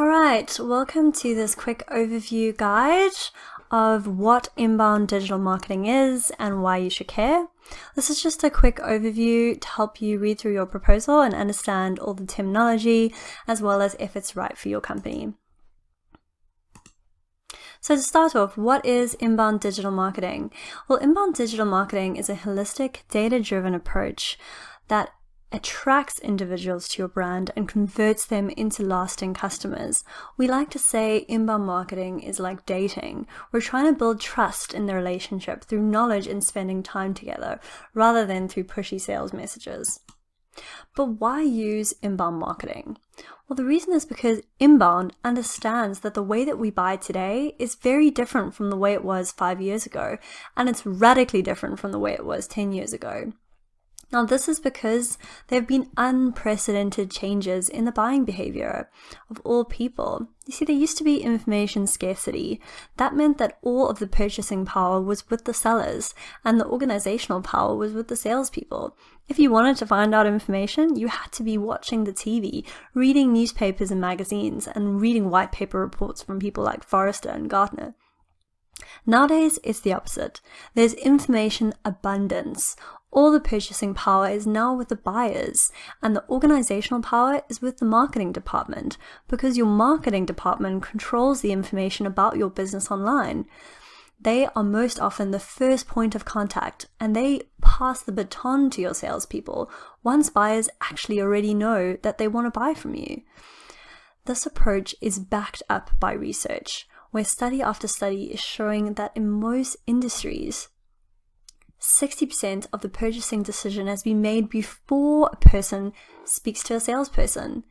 Alright, welcome to this quick overview guide of what inbound digital marketing is and why you should care. This is just a quick overview to help you read through your proposal and understand all the terminology as well as if it's right for your company. So to start off, what is inbound digital marketing? Well, inbound digital marketing is a holistic, data-driven approach that attracts individuals to your brand and converts them into lasting customers. We like to say inbound marketing is like dating. We're trying to build trust in the relationship through knowledge and spending time together, rather than through pushy sales messages. But why use inbound marketing? Well, the reason is because inbound understands that the way that we buy today is very different from the way it was 5 years ago, and it's radically different from the way it was 10 years ago. Now, this is because there have been unprecedented changes in the buying behavior of all people. You see, there used to be information scarcity. That meant that all of the purchasing power was with the sellers and the organizational power was with the salespeople. If you wanted to find out information, you had to be watching the TV, reading newspapers and magazines, and reading white paper reports from people like Forrester and Gartner. Nowadays, it's the opposite. There's information abundance. All the purchasing power is now with the buyers, and the organizational power is with the marketing department, because your marketing department controls the information about your business online. They are most often the first point of contact, and they pass the baton to your salespeople once buyers actually already know that they want to buy from you. This approach is backed up by research, where study after study is showing that in most industries, 60% of the purchasing decision has been made before a person speaks to a salesperson.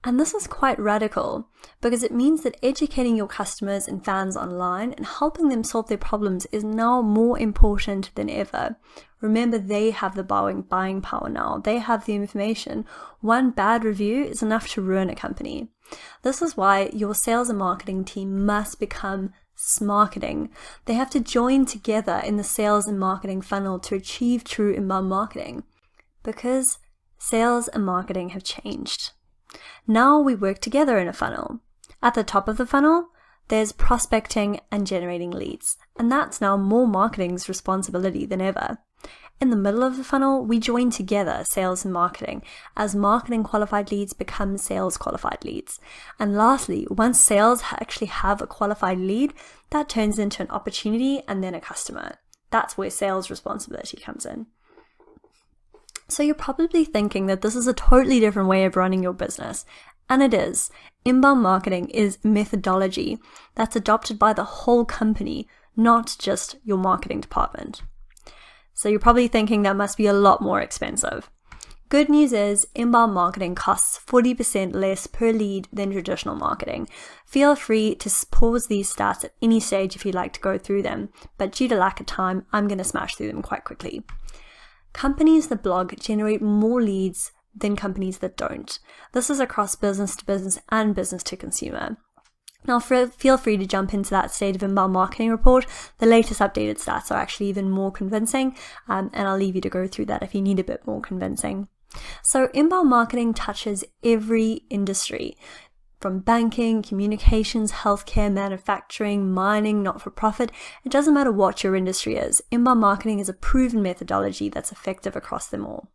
And this is quite radical because it means that educating your customers and fans online and helping them solve their problems is now more important than ever. Remember, they have the buying power now. They have the information. One bad review is enough to ruin a company. This is why your sales and marketing team must become smarketing. They have to join together in the sales and marketing funnel to achieve true inbound marketing, because sales and marketing have changed. Now we work together in a funnel. At the top of the funnel, there's prospecting and generating leads, and that's now more marketing's responsibility than ever. In the middle of the funnel, we join together sales and marketing as marketing qualified leads become sales qualified leads. And lastly, once sales actually have a qualified lead, that turns into an opportunity and then a customer. That's where sales responsibility comes in. So you're probably thinking that this is a totally different way of running your business. And it is. Inbound marketing is methodology that's adopted by the whole company, not just your marketing department. So you're probably thinking that must be a lot more expensive. Good news is inbound marketing costs 40% less per lead than traditional marketing. Feel free to pause these stats at any stage if you'd like to go through them, but due to lack of time, I'm going to smash through them quite quickly. Companies that blog generate more leads than companies that don't. This is across business to business and business to consumer. Now, feel free to jump into that State of Inbound Marketing report. The latest updated stats are actually even more convincing, and I'll leave you to go through that if you need a bit more convincing. So inbound marketing touches every industry, from banking, communications, healthcare, manufacturing, mining, not-for-profit. It doesn't matter what your industry is. Inbound marketing is a proven methodology that's effective across them all.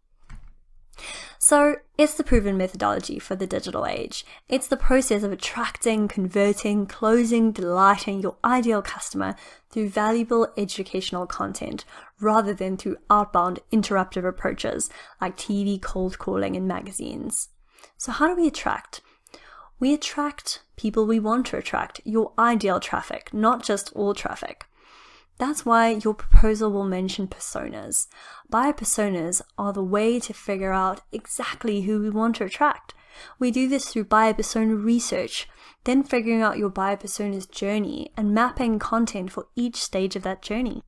So it's the proven methodology for the digital age. It's the process of attracting, converting, closing, delighting your ideal customer through valuable educational content rather than through outbound interruptive approaches like TV, cold calling, and magazines. So how do we attract? We attract people we want to attract, your ideal traffic, not just all traffic. That's why your proposal will mention personas. Buyer personas are the way to figure out exactly who we want to attract. We do this through buyer persona research, then figuring out your buyer persona's journey and mapping content for each stage of that journey.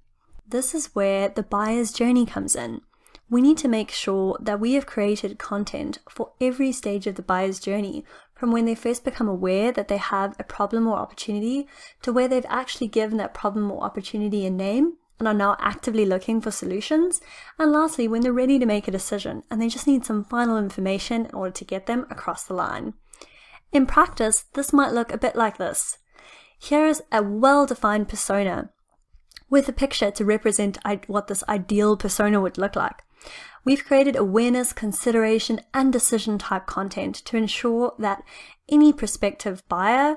This is where the buyer's journey comes in. We need to make sure that we have created content for every stage of the buyer's journey, from when they first become aware that they have a problem or opportunity to where they've actually given that problem or opportunity a name and are now actively looking for solutions. And lastly, when they're ready to make a decision and they just need some final information in order to get them across the line. In practice, this might look a bit like this. Here is a well-defined persona with a picture to represent what this ideal persona would look like. We've created awareness, consideration, and decision type content to ensure that any prospective buyer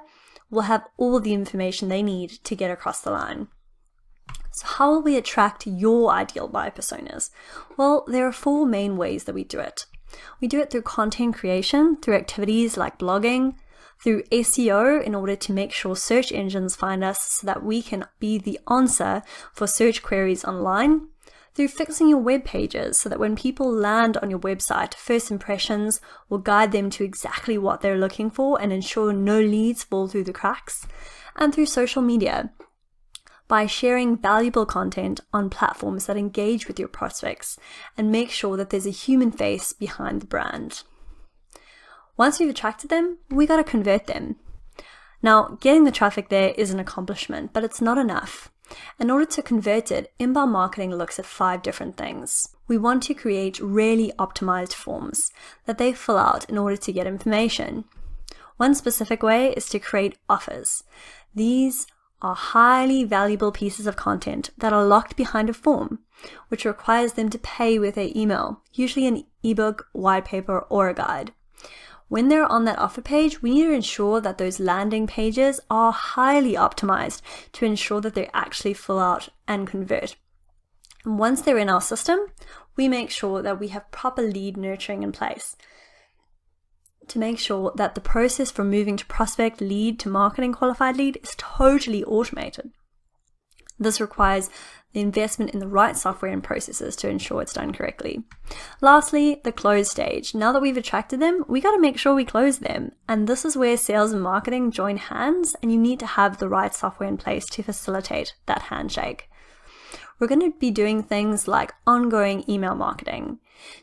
will have all the information they need to get across the line. So how will we attract your ideal buyer personas? Well, there are 4 main ways that we do it. We do it through content creation, through activities like blogging, through SEO in order to make sure search engines find us so that we can be the answer for search queries online, through fixing your web pages so that when people land on your website, first impressions will guide them to exactly what they're looking for and ensure no leads fall through the cracks, and through social media by sharing valuable content on platforms that engage with your prospects and make sure that there's a human face behind the brand. Once we've attracted them, we got to convert them. Now, getting the traffic there is an accomplishment, but it's not enough. In order to convert it, inbound marketing looks at 5 different things. We want to create really optimized forms that they fill out in order to get information. One specific way is to create offers. These are highly valuable pieces of content that are locked behind a form, which requires them to pay with their email, usually an ebook, white paper, or a guide. When they're on that offer page, we need to ensure that those landing pages are highly optimized to ensure that they actually fill out and convert. And once they're in our system, we make sure that we have proper lead nurturing in place to make sure that the process from moving to prospect lead to marketing qualified lead is totally automated. This requires the investment in the right software and processes to ensure it's done correctly. Lastly, the close stage. Now that we've attracted them, we got to make sure we close them. And this is where sales and marketing join hands, and you need to have the right software in place to facilitate that handshake. We're going to be doing things like ongoing email marketing.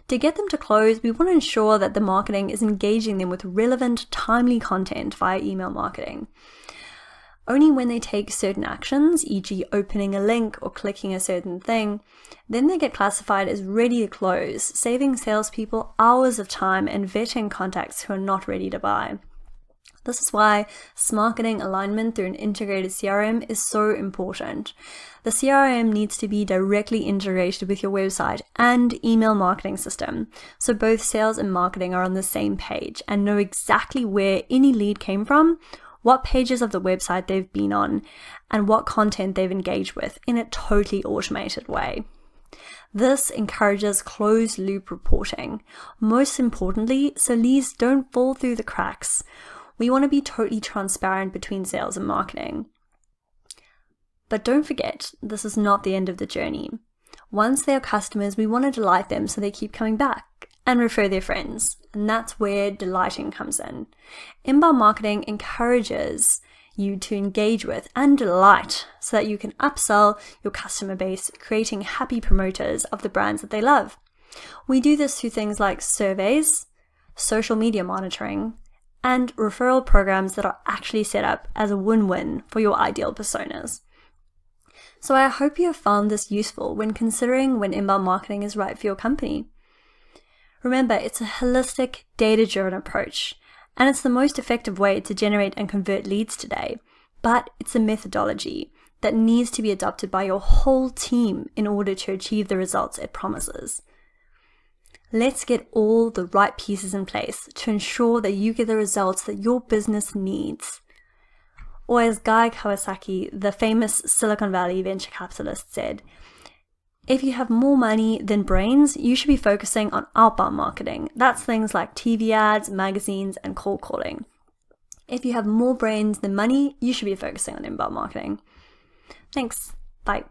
To get them to close, we want to ensure that the marketing is engaging them with relevant, timely content via email marketing. Only when they take certain actions, e.g. opening a link or clicking a certain thing, then they get classified as ready to close, saving salespeople hours of time and vetting contacts who are not ready to buy. This is why marketing alignment through an integrated CRM is so important. The CRM needs to be directly integrated with your website and email marketing system, so both sales and marketing are on the same page and know exactly where any lead came from, what pages of the website they've been on, and what content they've engaged with in a totally automated way. This encourages closed loop reporting. Most importantly, so leads don't fall through the cracks. We want to be totally transparent between sales and marketing. But don't forget, this is not the end of the journey. Once they are customers, we want to delight them so they keep coming back and refer their friends. And that's where delighting comes in. Inbound marketing encourages you to engage with and delight so that you can upsell your customer base, creating happy promoters of the brands that they love. We do this through things like surveys, social media monitoring, and referral programs that are actually set up as a win-win for your ideal personas. So I hope you have found this useful when considering when inbound marketing is right for your company. Remember, it's a holistic, data-driven approach, and it's the most effective way to generate and convert leads today, but it's a methodology that needs to be adopted by your whole team in order to achieve the results it promises. Let's get all the right pieces in place to ensure that you get the results that your business needs. Or as Guy Kawasaki, the famous Silicon Valley venture capitalist, said, if you have more money than brains, you should be focusing on outbound marketing. That's things like TV ads, magazines, and cold calling. If you have more brains than money, you should be focusing on inbound marketing. Thanks. Bye.